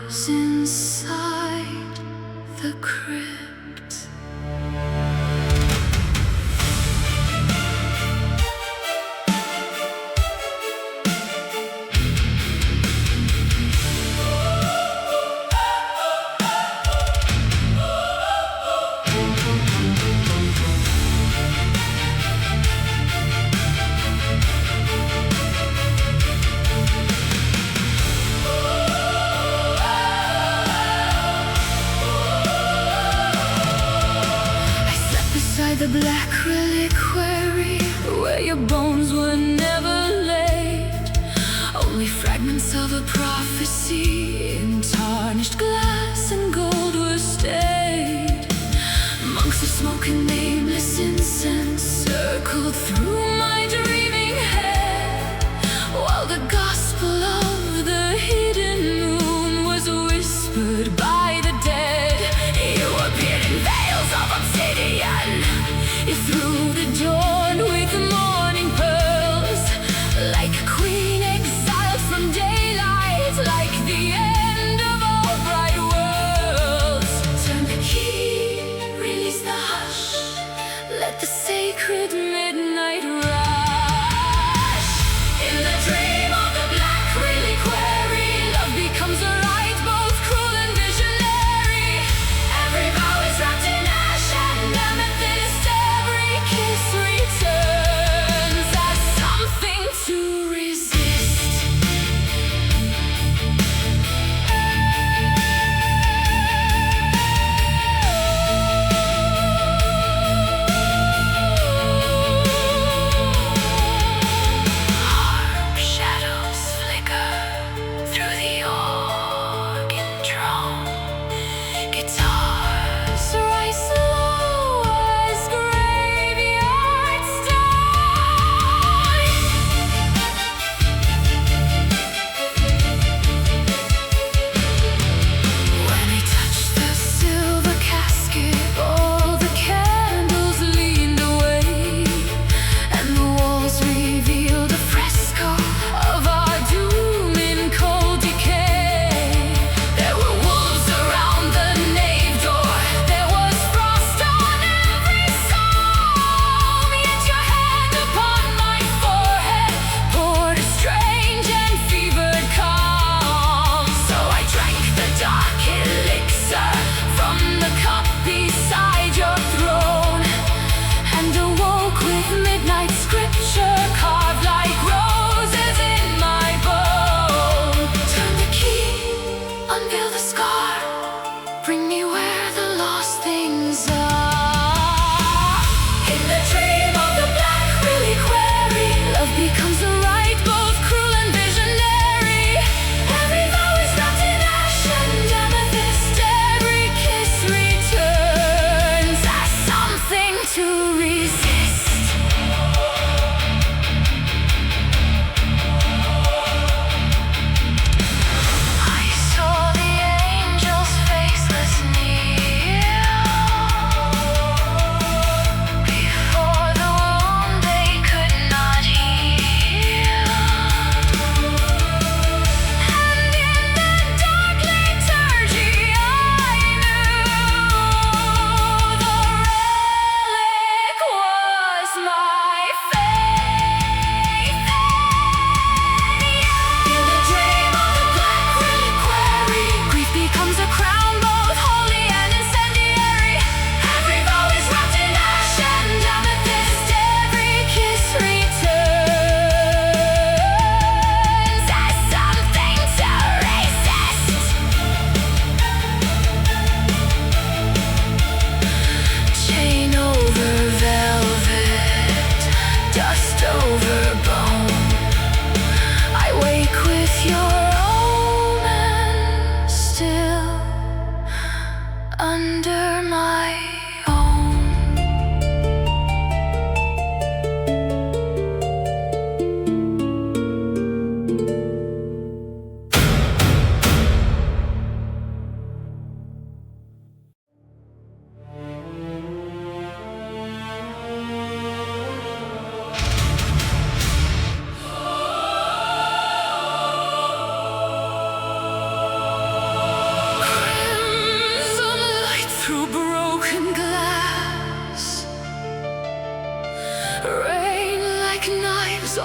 was inside the crypt. The black reliquary where your bones were never laid, only fragments of a prophecy in tarnished glass and gold were stayed. Monks of smoke and nameless incense circled through my dreaming head, while the gospel of the hidden moon was whispered by the dead. You appeared in veils of obsidian, you threw the dawn with morning pearls, like a queen exiled from daylight, like the end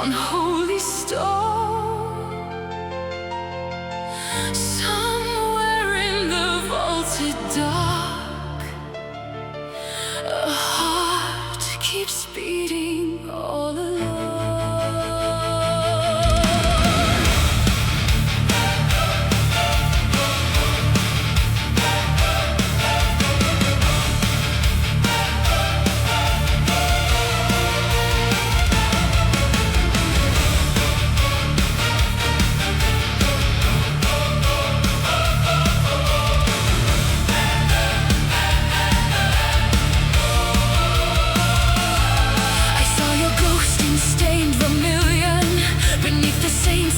unholy stone. Somewhere in the vaulted dark, a heart keeps beating all alone.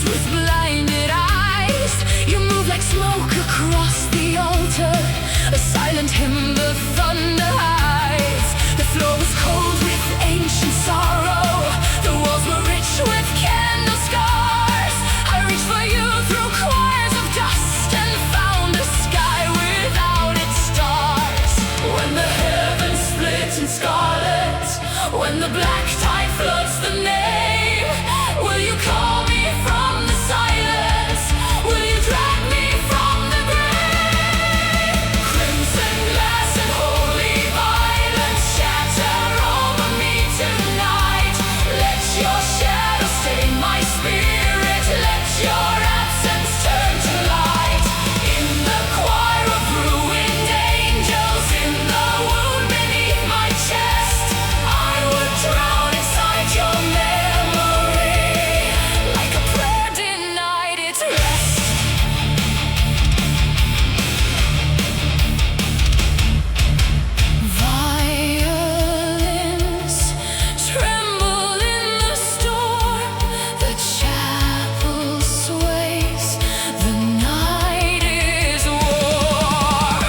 With blinded eyes, you move like smoke across the altar, a silent hymn the thunder hides. The floor was cold with ancient sorrow, the walls were rich with candle scars. I reached for you through choirs of dust and found a sky without its stars. When the heavens split in scarlet, when the black tide floods the nave, will you call me from the silence? Will you drag me from the grave? Crimson glass and holy violence shatter over me tonight. Let your shadow stain my spirit. Let your absence turn to light. In the choir of ruined angels, in the wound beneath my chest, I would drown inside your memory, like a prayer denied its rest. Violins tremble in the storm, the chapel sways, the night is warm.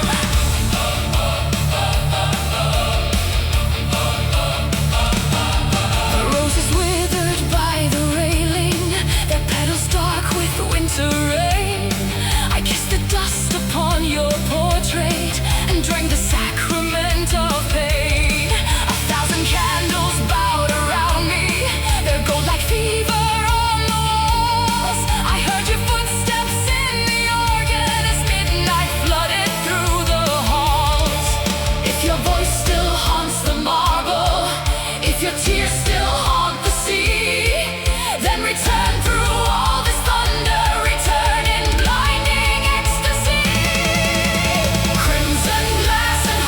The roses withered by the railing, their petals dark with winter rain. I kissed the dust upon your portrait and drank the sacrament of pain. A thousand candles bowed around me, their gold like fever on the walls. I heard your footsteps in the organ as midnight flooded through the halls. If your voice still haunts the marble, if your tears still haunt the sea, then return through all this thunder, return in blinding ecstasy. Crimson glass and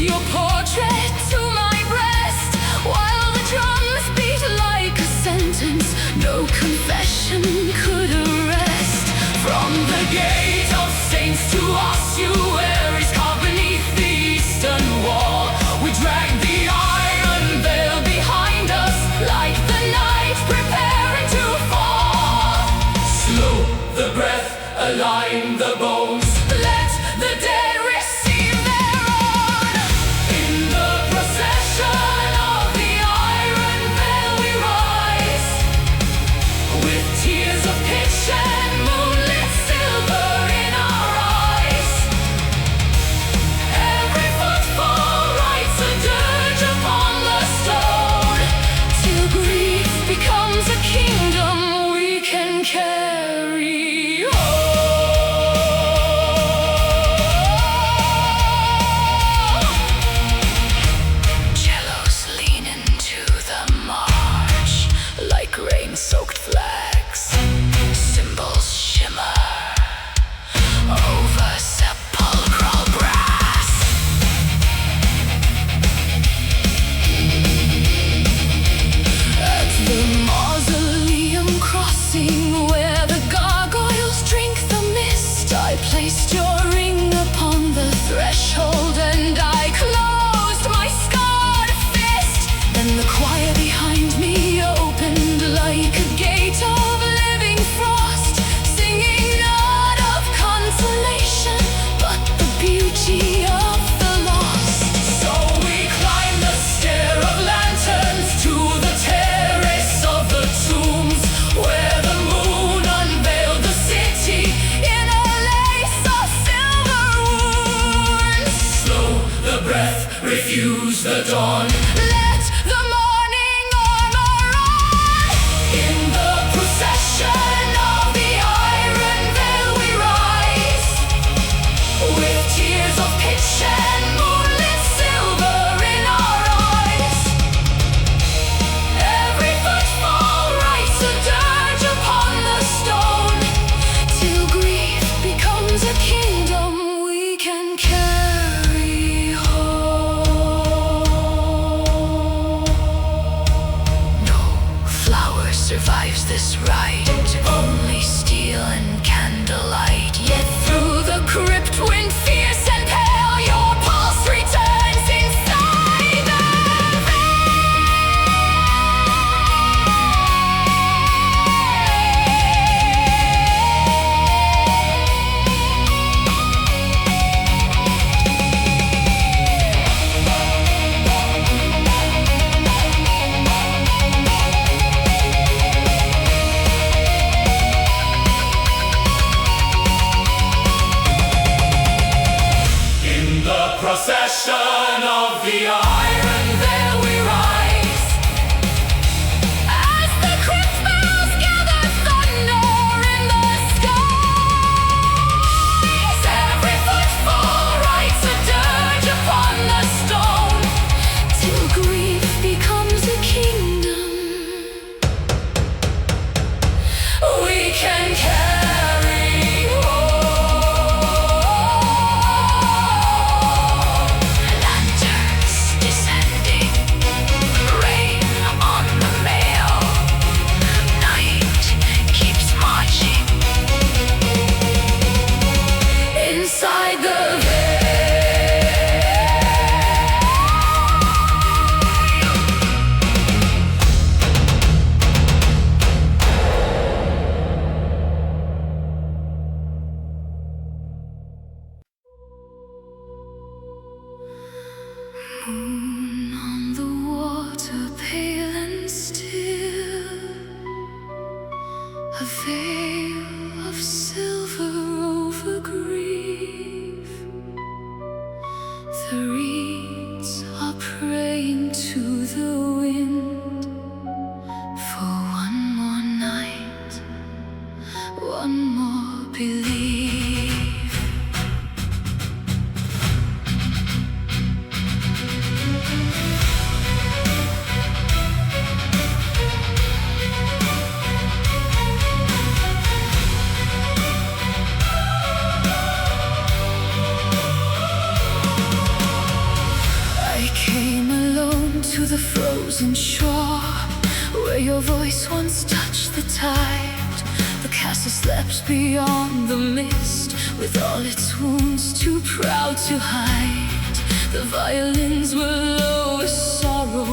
your portrait to my breast, while the drums beat like a sentence no confession could arrest. From the gate of saints to ossuaries carved beneath the eastern wall, we drag the iron veil behind us like the night preparing to fall. Slow the breath, align the bones, let the dead receive their own. In the procession of the iron veil we rise, with tears of pitch and moonlit silver in our eyes. Every footfall writes a dirge upon the stone, till grief becomes a kingdom we can carry home. Cellos lean into the march like rain-soaked flags. Cymbals shimmer over sepulchral brass. At the mausoleum crossing, where the gargoyles drink the mist, I placed your ring upon the threshold and I closed my scarred fist. Then the choir behind me opened like a gate of living frost, singing not of consolation, but the beauty of the lost. So we climb the stair of lanterns to the terrace of the tombs, where the moon unveiled the city in a lace of silver wounds. Slow the breath, refuse the dawn, let the morning armor on. In the procession of the iron veil we rise, with tears of pitch and moonlit silver in our eyes. Every footfall writes a dirge upon the stone, till grief becomes a kingdom we can carry home. No flower survives this rite, only steel and candlelight. Yet through the crypt, when fierce and pale, your pulse returns inside the In the procession of the iron veil we rise, as the crypt bells gather thunder in the skies. Every footfall writes a dirge upon the stone, till grief becomes a kingdom we can carry home. Lanterns descending, rain on the mail. Night keeps marching inside the veil. Moon on the water, pale and still, a veil of silver over grief. The reeds are praying to the wind for one more night, one more belief. tired. The castle slept beyond the mist, with all its wounds too proud to hide. The violins were low with sorrow,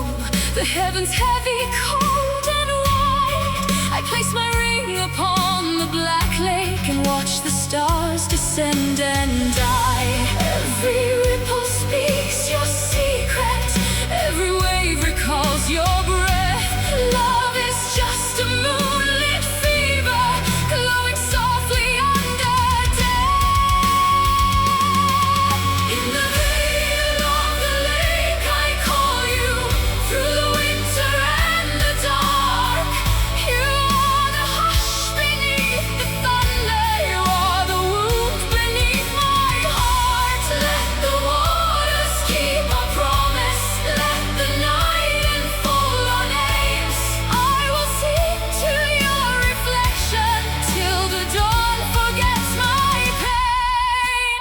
the heavens heavy, cold and wide. I placed my ring upon the black lake and watched the stars descend and die. Every ripple speaks your secret, every wave recalls your breath. Love is just a moonlit fever, glowing softly under death. In the veil of the lake I call you, through the winter and the dark. You are the hush beneath the thunder, you are the wound beneath my heart. Let the waters keep our promise, let the night unfold our names. I will sing to your reflection till the dawn forgets my pain.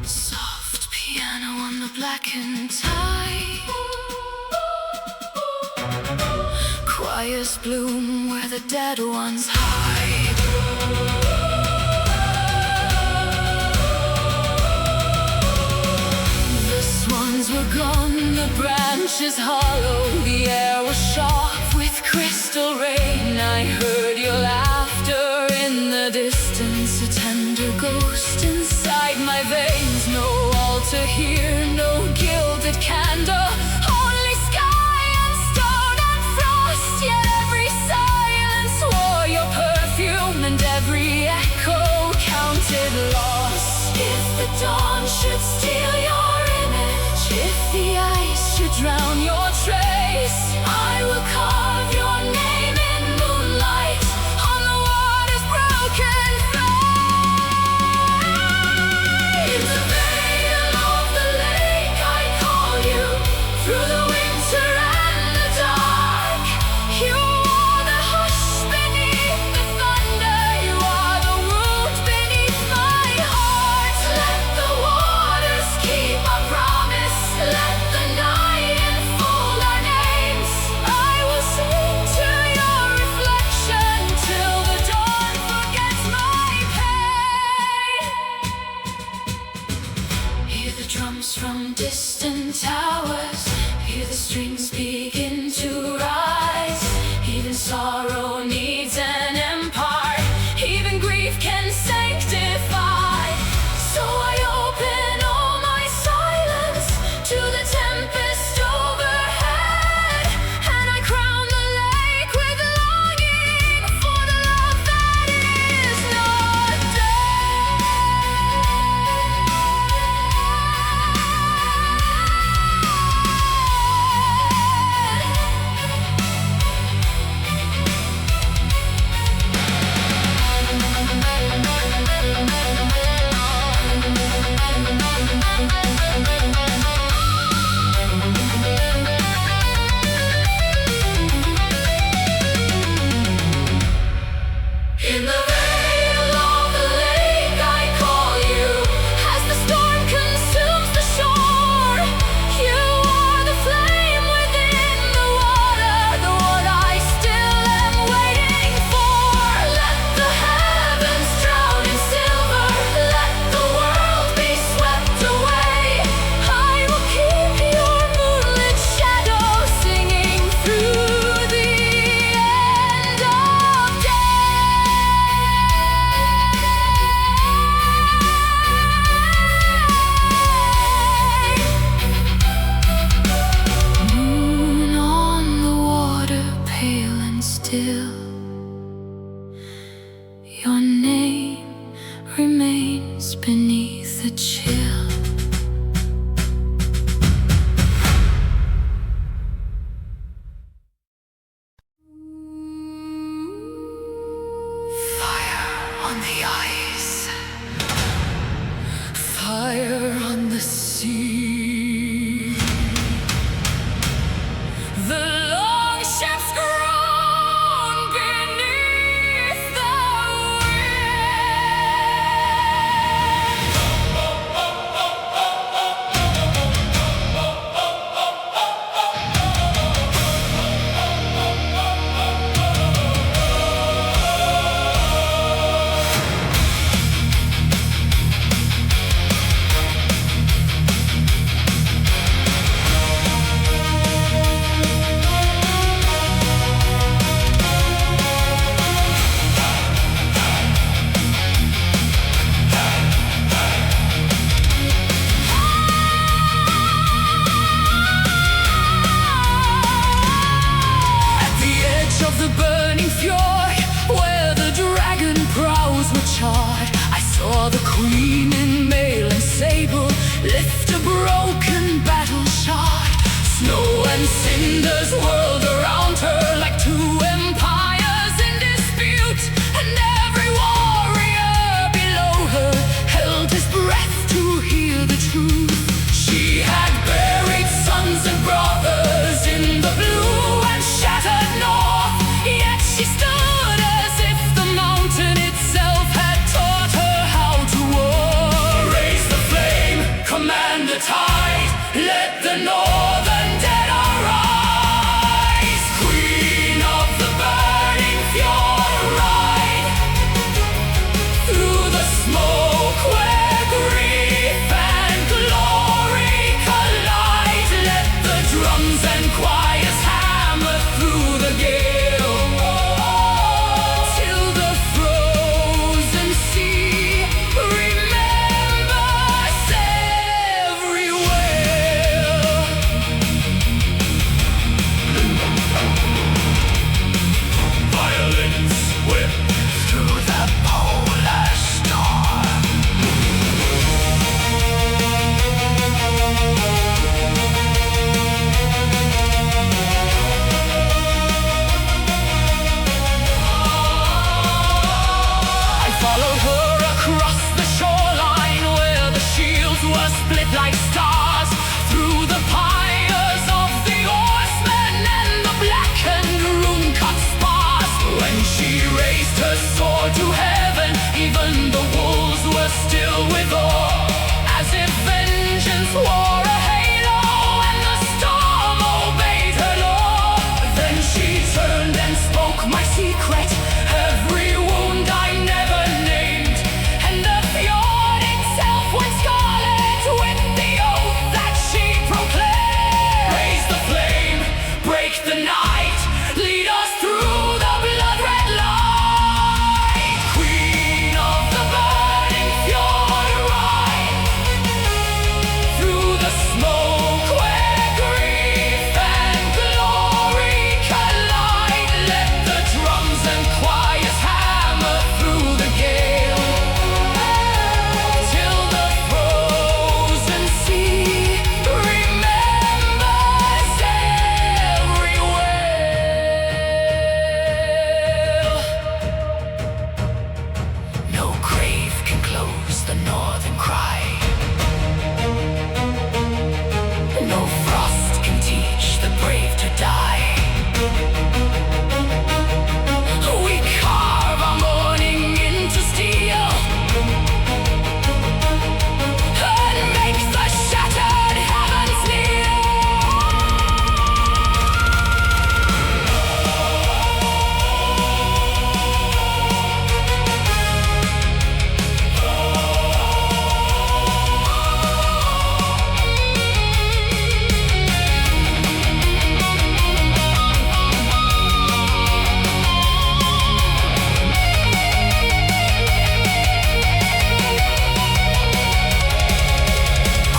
Soft piano on the blackened tide, choirs bloom where the dead ones hide. The swans were gone, the branches hollow, the air was sharp with crystal rain. I heard your laughter in the distance, a tender ghost inside my veins. No altar here, no gilded candle, only sky and stone and frost. Yet every silence wore your perfume, and every echo counted loss. If the dawn should steal your image, if the ice should drown your trace, I will carve your name in moonlight on the water's broken face. In the veil of the lake I call you, through the winter and the dark. You are the hush beneath the thunder, you are the wound beneath my heart. Let the waters keep our promise, let the night unfold our names. I will sing to your reflection till the dawn forgets my pain. Hear the drums from distant towers, hear the strings begin to rise. Even sorrow needs an empire, even grief can sanctify. So I open all my silence to the tempest overhead, and I crown the lake with longing for the love that is not In the veil of the lake I call you, as the storm consumes the shore. You are the flame within the water, the one I still am waiting for. Let the heavens drown in silver, let the world be swept away. I will keep your moonlit shadow singing through the end of day. Moon on the water, pale and still, your name remains beneath the chill. Fire on the ice, fire on the sea. The long ships groan beneath the wind. Snow and cinders whirled around her like two empires in dispute, and every warrior below her held his breath to hear the truth. She had buried sons and brothers in the blue and shattered north, yet she stood as if the mountain itself had taught her how to war. Raise the flame, command the tide, let the northern dead arise. Queen of the burning fjord, ride through the smoke where grief and glory collide. Let the drums and choirs hammer through the gale, till the frozen sea remembers every wail. Violins whip through the polar storm. I followed her across the shoreline where the shields were split like stars, through the pyres of the oarsmen and the blackened rune-cut spars. When she raised her sword to heaven, even the wolves were still with awe, as if vengeance wore a halo and the storm obeyed her law. Then she turned and spoke my secret, every wound I never named, and the fjord itself went scarlet with the oath that she proclaimed. Raise the flame, break the night, lead us through the blood-red light. Queen of the burning fjord, ride through the smoke where grief and glory collide. Let the drums and choirs hammer through the gale, till the frozen sea remembers every wail. No grave can close the northern cry, no frost can teach the brave to die. We carve our mourning into steel and make the shattered heavens kneel.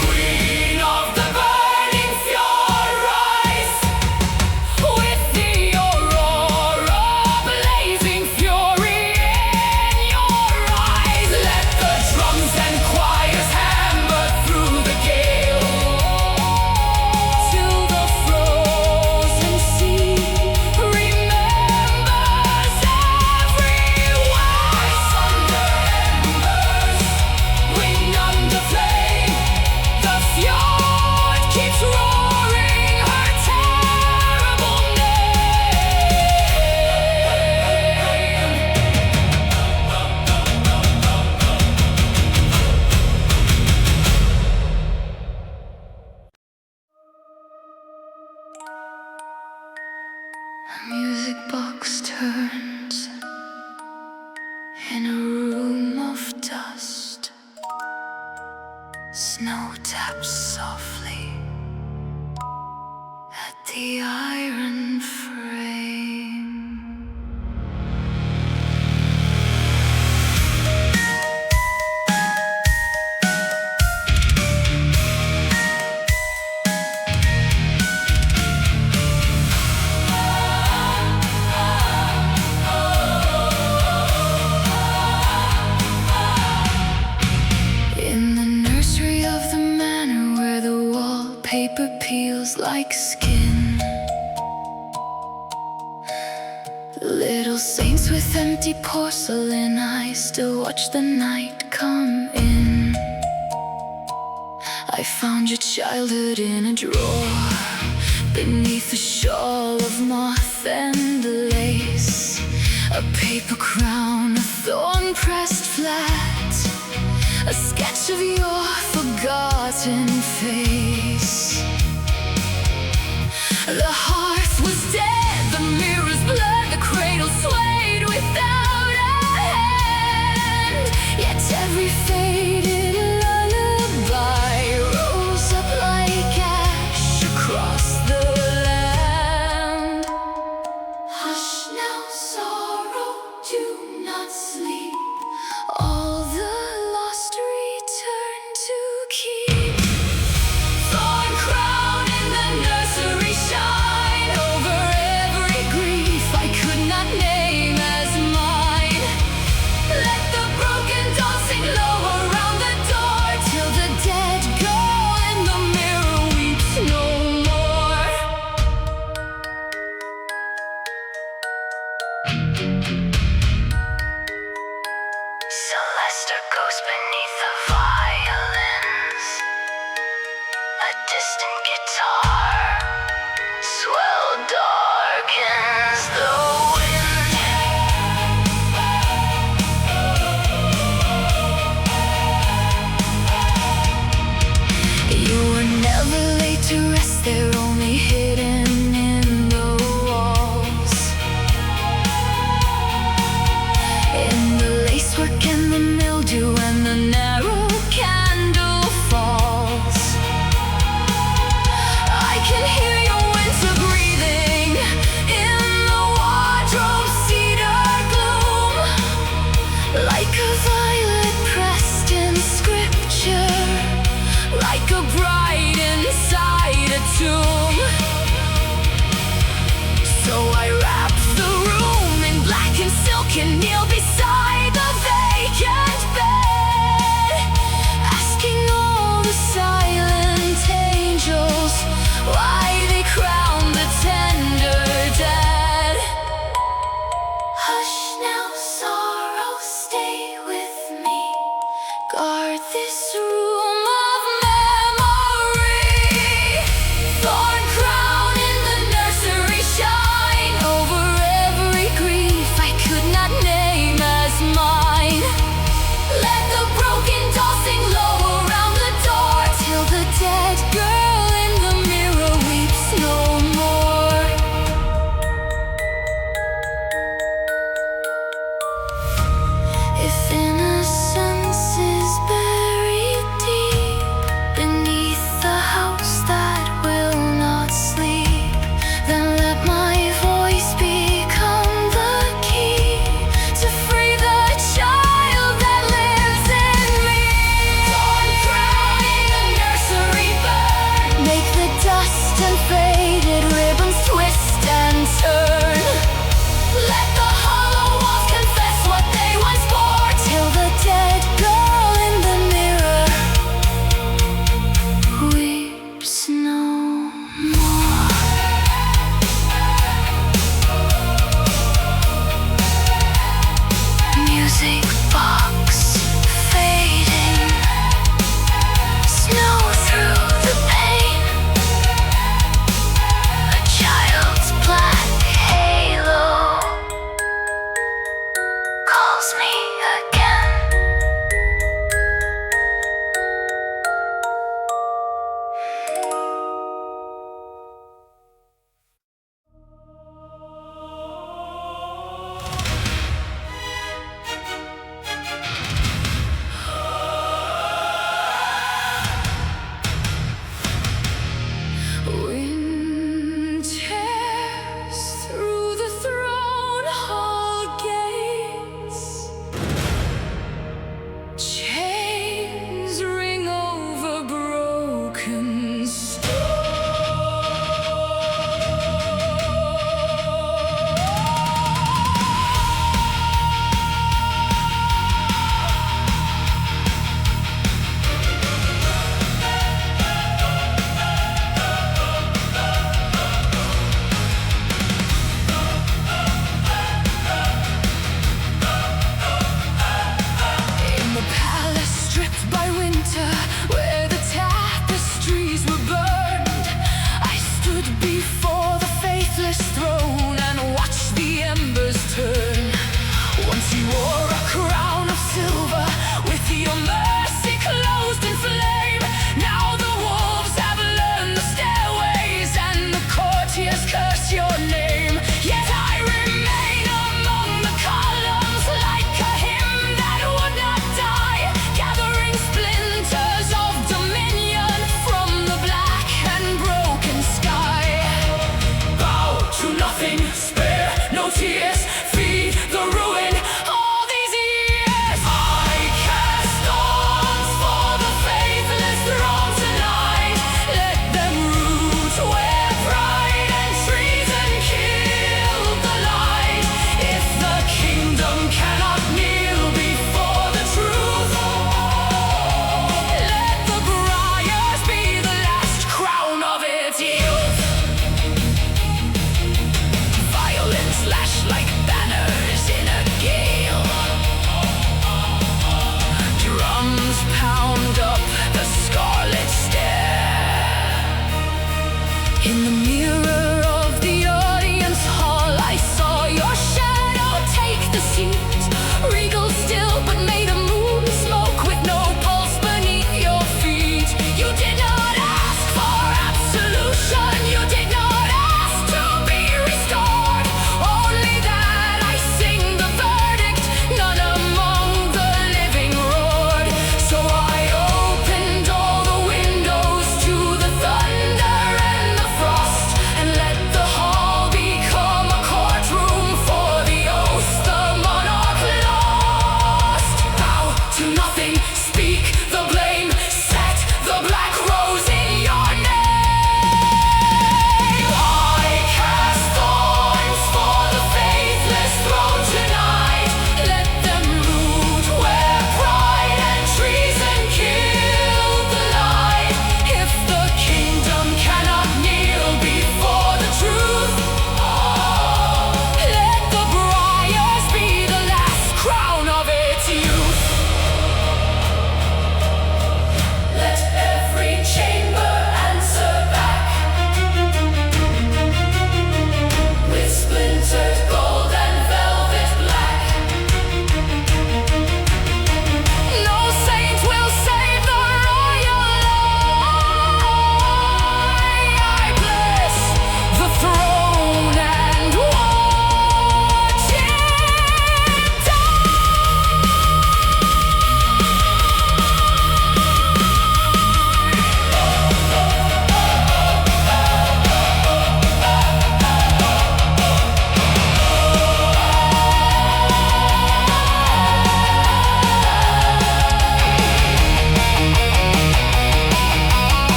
Queen of the burning fjord, rise with the aurora, blazing fury in your eyes. Let the drums and choirs hammer through the gale, till the frozen sea remembers every word. Thunder embers, wind under flame, the fjord keeps roaring her terrible name. Music box turns in a room of dust. Snow taps softly at the iron frame. In the nursery of the manor where the wallpaper peels like skin. Little saints with empty porcelain eyes still watch the night come in. I found your childhood in a drawer, beneath a shawl of moth and lace. A paper crown, a thorn pressed flat, a sketch of your forgotten face. The hearth was dead, the mirrors blurred, the cradle swayed without a hand. Yet every faded lullaby rose up like ash across the land. Hush now, sorrow, do not sleep. All the lost return to keep. Thorn crown in the nursery shine over every grief I could not name as mine. Let the broken dawn sing low around the door till the dead girl in the mirror weeps no more. Celeste goes beneath the violins. A distant guitar swell darkens the wind. You were never laid to rest, they're only hidden in the walls. In the lacework and the mildew and the narrow candle falls. I can hear your winter breathing in the wardrobe's cedar gloom, like a violet pressed in scripture, like a bride inside a tomb. So I wrap the room in black and silk and kneel beside the vacant bed, asking all the silent angels why they crown the tender dead. Hush now, sorrow, stay with me. Guard this room of memory. Thorn crown in the nursery shine over every grief I could not name as mine. Let the broken doll sing low around the door till the dead girl in the mirror weeps no more. If innocence is buried deep,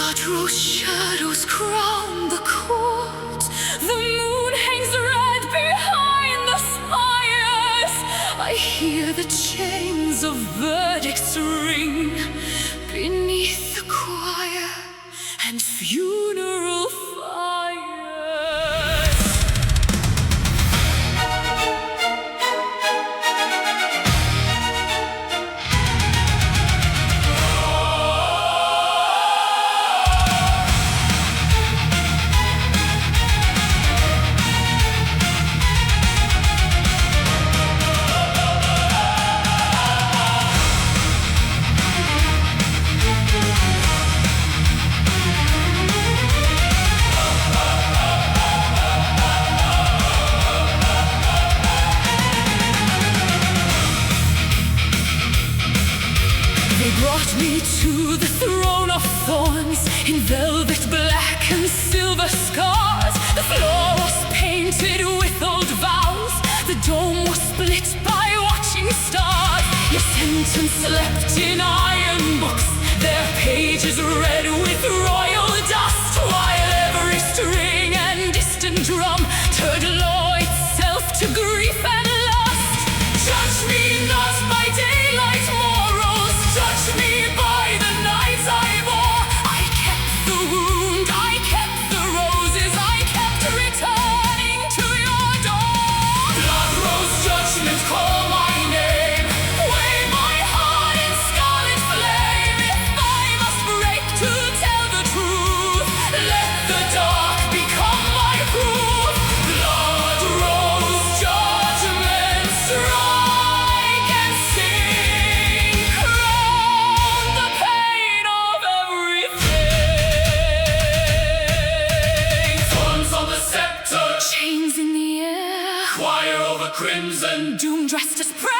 Blood rose shadows crown the court. The moon hangs red behind the spires. I hear the chains of verdicts ring beneath the choir and funeral fires. Me to the throne of thorns in velvet black and silver scars. The floor was painted with old vows. The dome was split by watching stars. Your sentence left in iron books, their pages red with royal dust, while every string and distant drum turned law itself to grief and lust. Judge me not by daylight morals, judge me by the nights I bore. I kept the wound, I kept the roses, I kept returning to your door. Blood rose judgment, call my name, weigh my heart in scarlet flame. If I must break to tell the truth, let the dark become my proof. Blood rose judgment, strike and sing, crown the pain of everything. Thorns on the scepter, chains in the air, choir over crimson, doom dressed as prayer.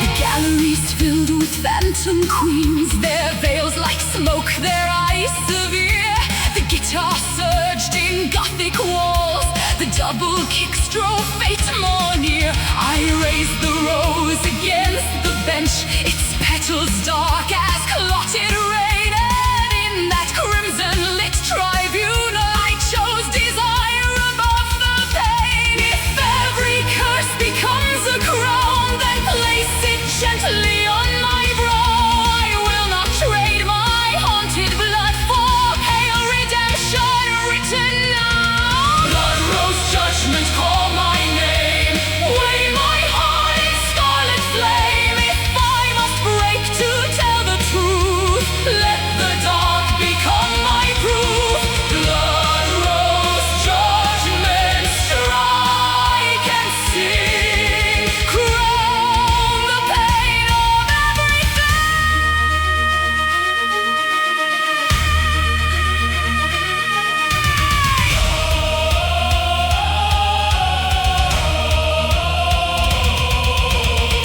The galleries filled with phantom queens, their veils like smoke, their eyes severe. The guitar surged in gothic walls, the double kick strove fate more near. I raised the rose against the bench, its petals dark as clotted rain. And in that crimson lit tribunal, I chose desire above the pain. If every curse becomes a crown, then place it gently on my brow. I will not trade my haunted blood for pale redemption written now. Blood rose judgment, call my name, weigh my heart in scarlet flame. If I must break to tell the truth, let the dark become my proof. Blood rose judgment, strike and sing, crown the pain of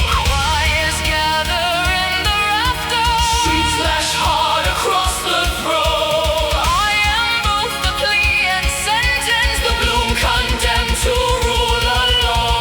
Choirs gather in the rafters, streets lash hard across the throne. I am both the plea and sentence, the bloom condemned to rule alone.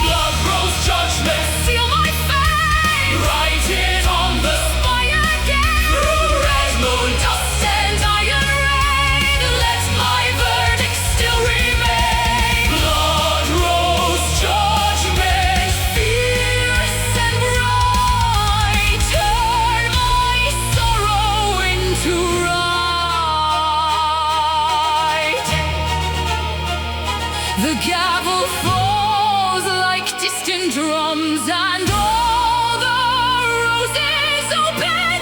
Blood rose judgment, seal my fate, write it on the spire again. Through red moon dust and iron rain, let my verdict still remain. Blood rose judgment, fierce and bright, turn my sorrow into right. The gavel falls like distant drums, and all the roses open.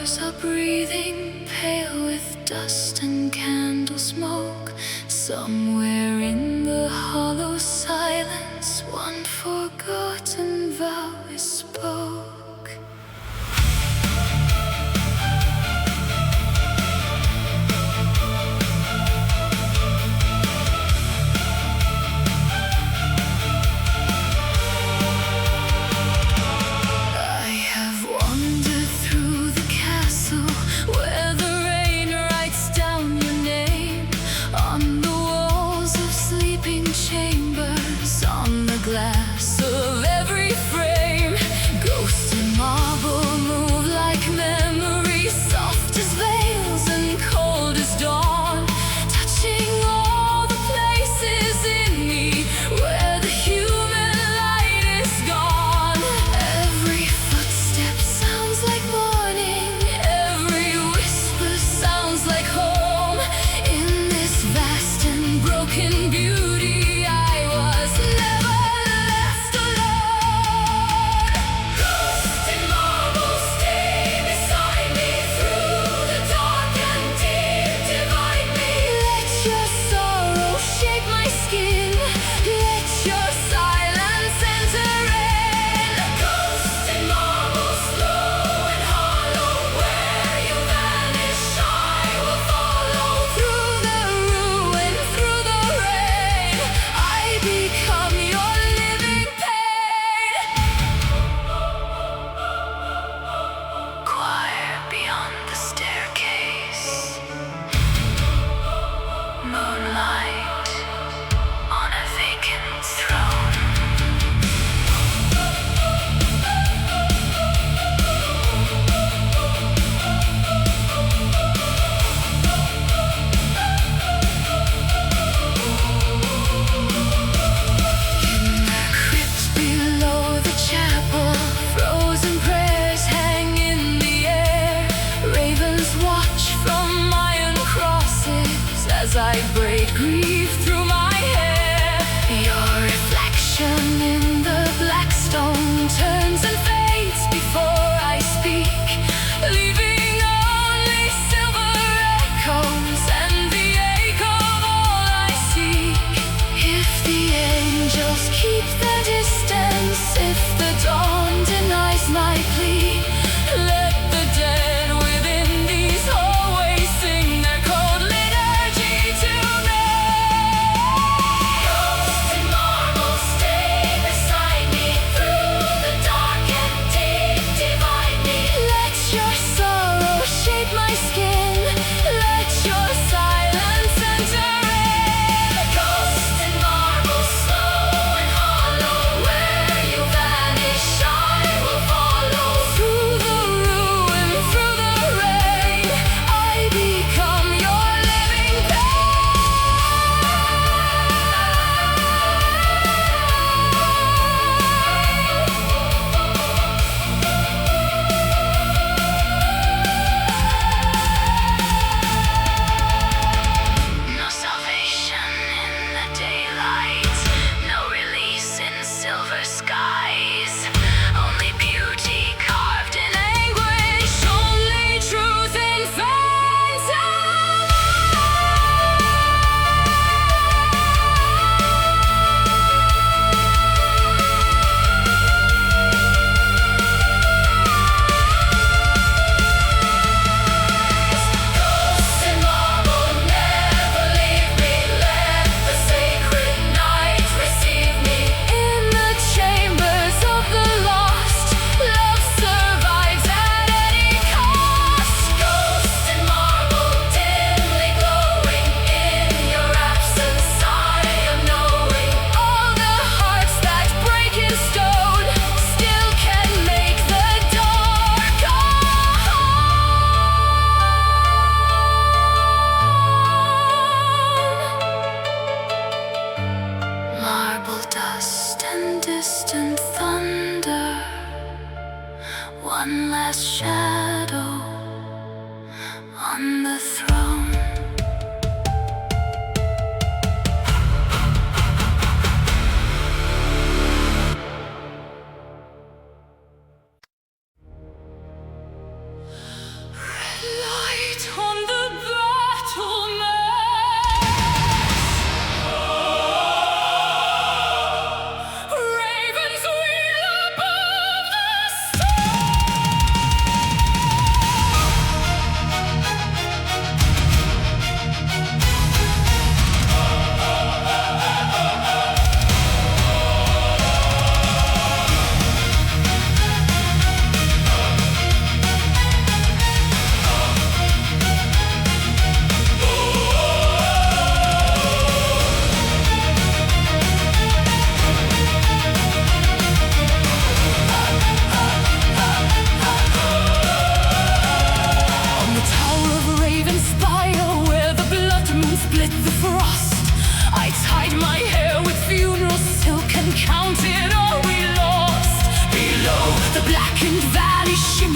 floors are breathing, pale with dust and candle smoke. Somewhere in the hollow silence, one forgotten vow is spoke. Glass of every frame, ghost and marble move like memories, soft as veils and cold as dawn, touching all the places in me where the human light is gone. Every footstep sounds like morning, every whisper sounds like home. In this vast and broken beauty, I was never as I braid grief through my hair. Your reflection in the black stone turns and fades before I speak, leaving only silver echoes and the ache of all I seek. If the angels keep their distance, if the dawn denies my plea, let the dead within these hallways sing their cold liturgy to me. Ghost and marble, stay beside me through the dark and deep, divide me. Let your sorrow shape my skin, let your silence enter in. Ghost and marble, slow and hollow, where you vanish I will follow. Through the ruin, through the rain, I become your living No salvation in the daylight, no release in silver skies, only beauty carved in anguish, only truth in phantom. Ghost and marble, never leave me. Let the sacred night receive me. In the chambers of the lost, love survives at any cost. Ghost and marble, dimly glowing, in your absence I am knowing. All the hearts that break in stone still can make the dark go home. Marble dust and distant thunder, one last shadow on the throne.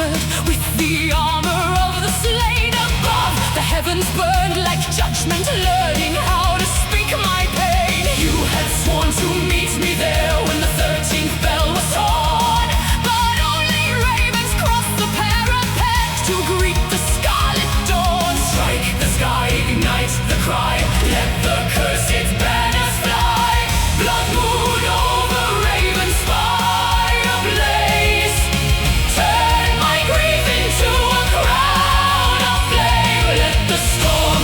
armored with the armor of the slain above. The heavens burned like judgment, learning how to speak my pain. You had sworn to meet me there when the 13th bell was torn, but only ravens crossed the parapet to greet the scarlet dawn. Strike the sky, ignite the cry, let the cursed banners fly. Blood moon over raven spire ablaze, turn my grief into a crown of flame. Let the storm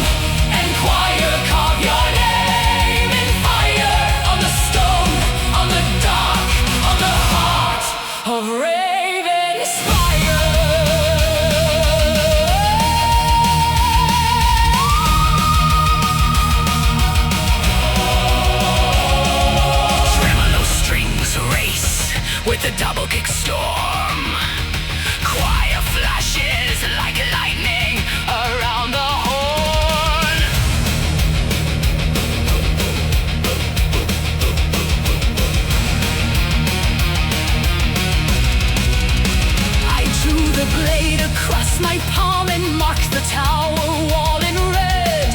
and choir carve your name in fire on the stone, on the dark, on the heart of raven spire. Tremolo strings race with the double kick storm. Choir flashes like lightning around the horn. I drew the blade across my palm and marked the tower wall in red,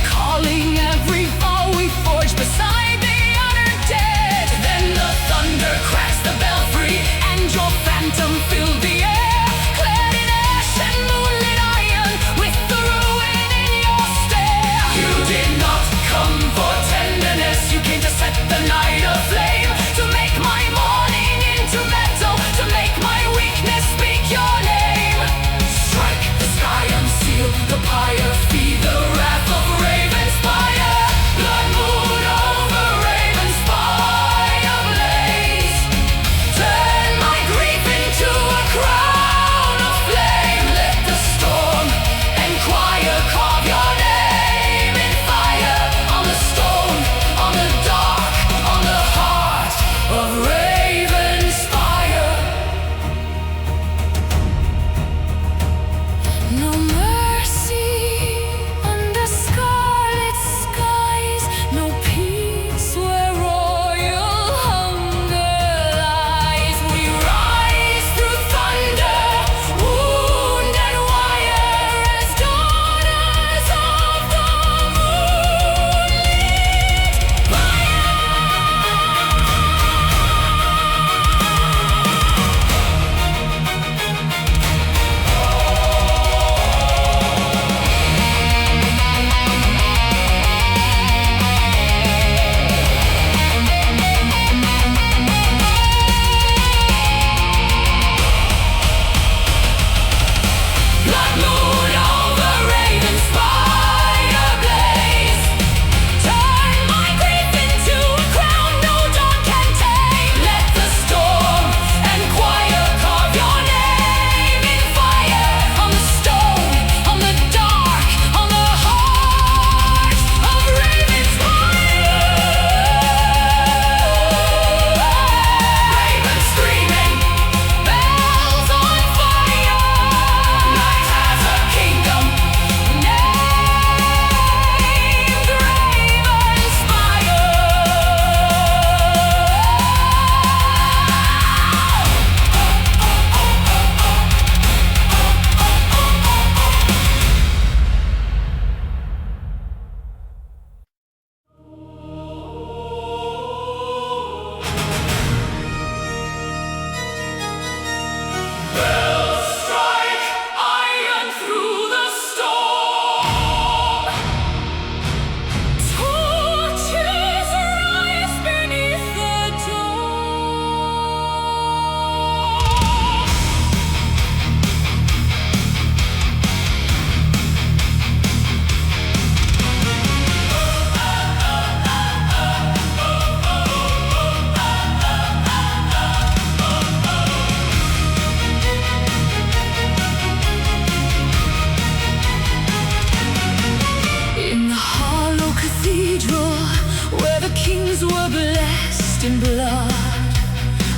calling every vow we forged beside the honored dead. Then the thunder cracks the belfry and your phantom filled the air, clad in ash and moonlit iron with the ruin in your stare. You did not come for tenderness, you came to set the night aflame, to make my mourning into metal, to make my weakness speak your name. Strike the sky, unseal the pyre, feed the wrath of Ravenspire. Blood moon over Ravenspire ablaze, turn my grief into a crown of flame. Let the storm and choir carve your name in fire on the stone, on the dark, on the heart of Ravenspire. No mercy under scarlet skies, no peace where royal hunger lies. We rise through thunder, wound and wire, as daughters of the moonlit fire. Blood moon over Ravenspire ablaze, turn my grief into a crown no dawn can tame. Let the storm and choir carve your name in fire on the stone, on the dark, on the heart of Ravenspire. Ravens screaming, bells on fire. Night has a kingdom named Ravenspire. Bells strike iron through the storm. Torches rise beneath the dawn. In the hollow cathedral where the kings were blessed in blood,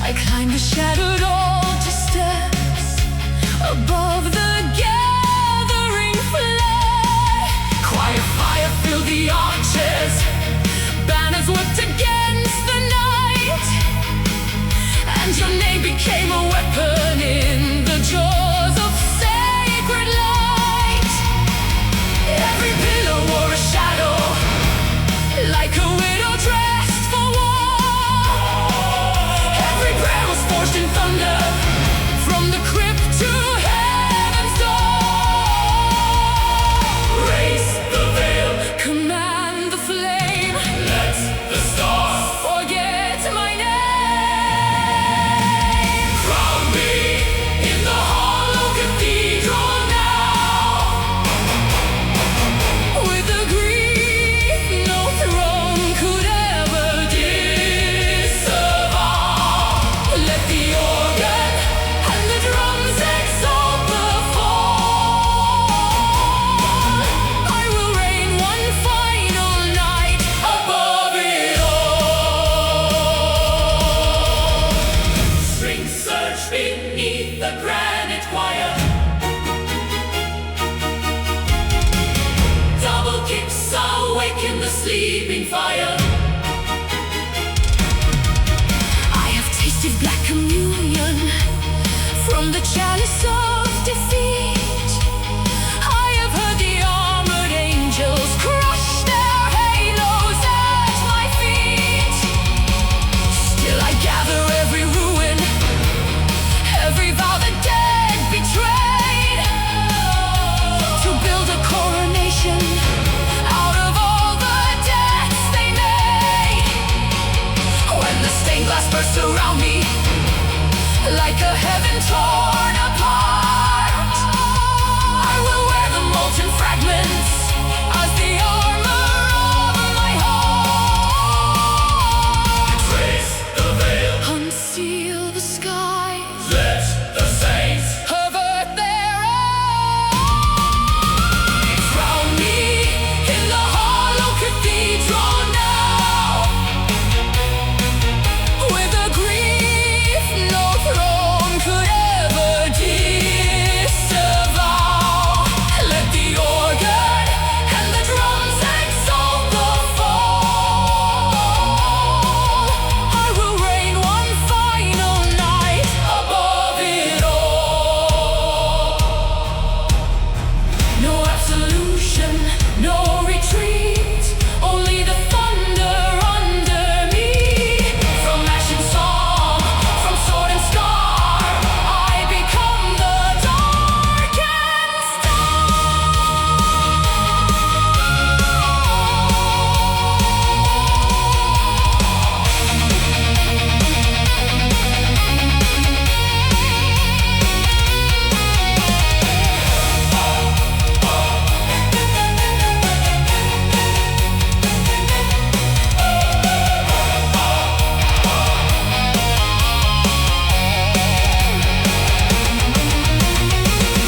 I climbed the shadowed altar steps above the gathering flood. Quiet fire filled the arches, banners whipped against the night, and your name became a weapon in the jaws strings surge beneath the granite wire. Double kicks awaken the sleeping fire. I have tasted black communion from the chalice of defeat. I have heard the armored angels crush their halos at my feet. Still I gather every ruin, every vow the dead betrayed, to build a coronation out of all the deaths they made. When the stained glass bursts around me like a heaven torn apart, I will wear the molten fragments as the armor of my heart. Trace the veil, unseal the skies, let the saints avert their eyes. Crown me in the hollow cathedral now, with a grief no throne could ever disavow. Let the organ and the drums exalt the fall. I will reign one final night above it all. No absolution, no retreat, only the thunder under me. From ash and song, from sword and scar, I become the darkened star.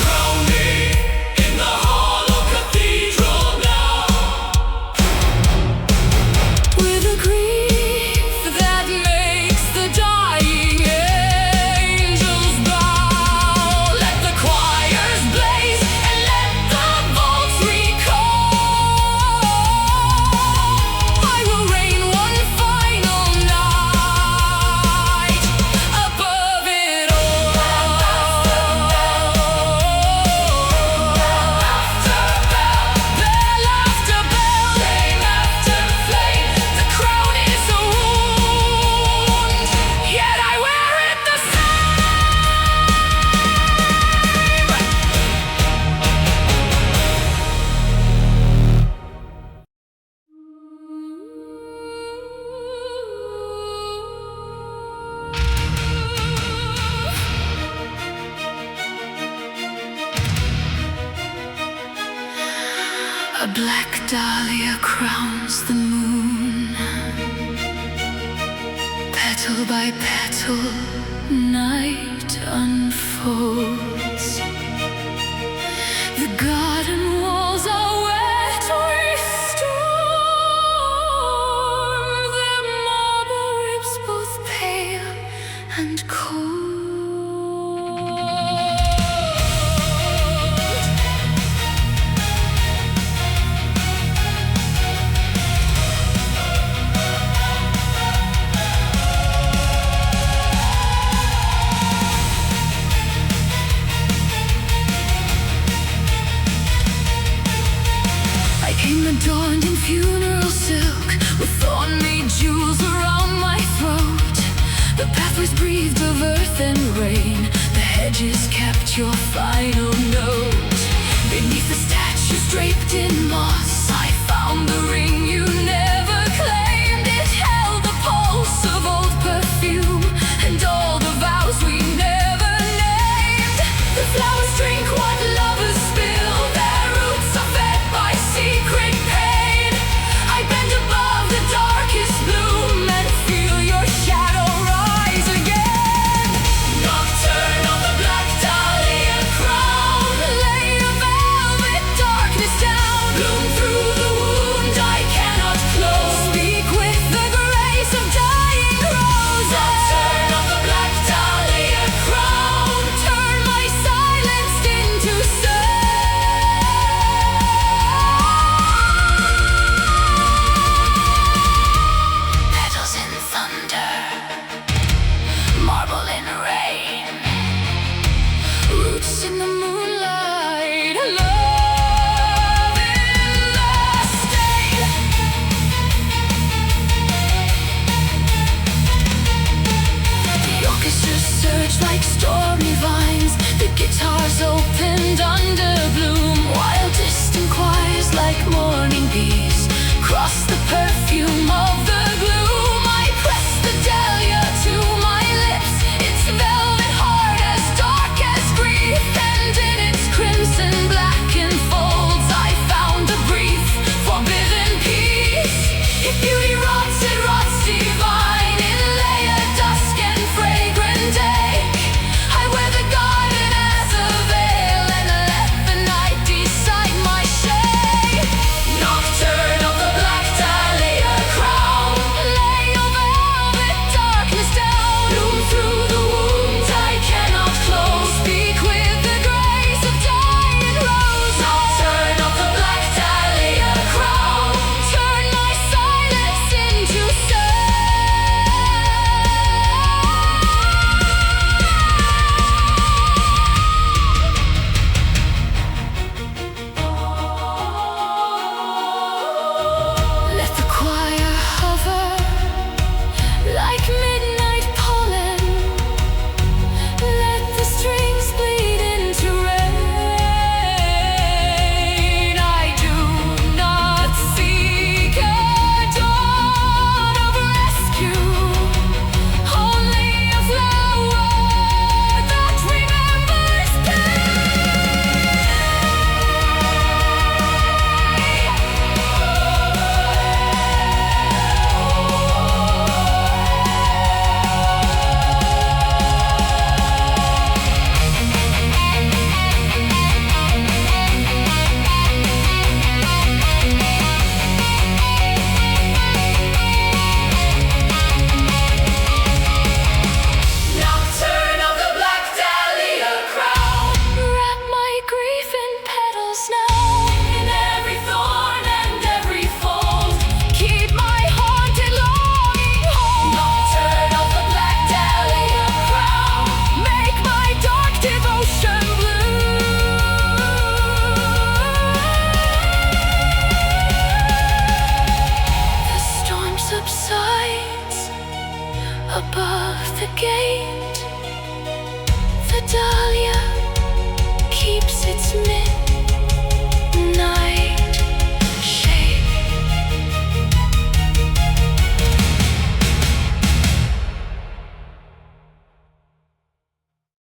Crown me in the hollow cathedral now, with a grief that makes the dying angels bow. Let the choirs blaze and let the vaults recall. I will reign one final night above it all. Bell after bell, flame after flame, the crown is a wound, yet I wear it the A black dahlia crowns the moon, petal by petal, night unfolds. The garden walls are wet with storm, their marble ribs both pale and cold. I came adorned in funeral silk, with thorn-made jewels around my throat. The pathways breathed of earth and rain, the hedges kept your final note. Beneath the statues draped in moss, I found the ring you never claimed. It held the pulse of old perfume and all the vows we never named. The flowers drink what lovers spill, their roots are fed by secret pain. I bend above the darkest bloom and feel your shadow rise again. Nocturne on the black dahlia crown, lay a velvet darkness down. stormy vines, the guitars opened under bloom, while distant choirs like morning bees cross the perfect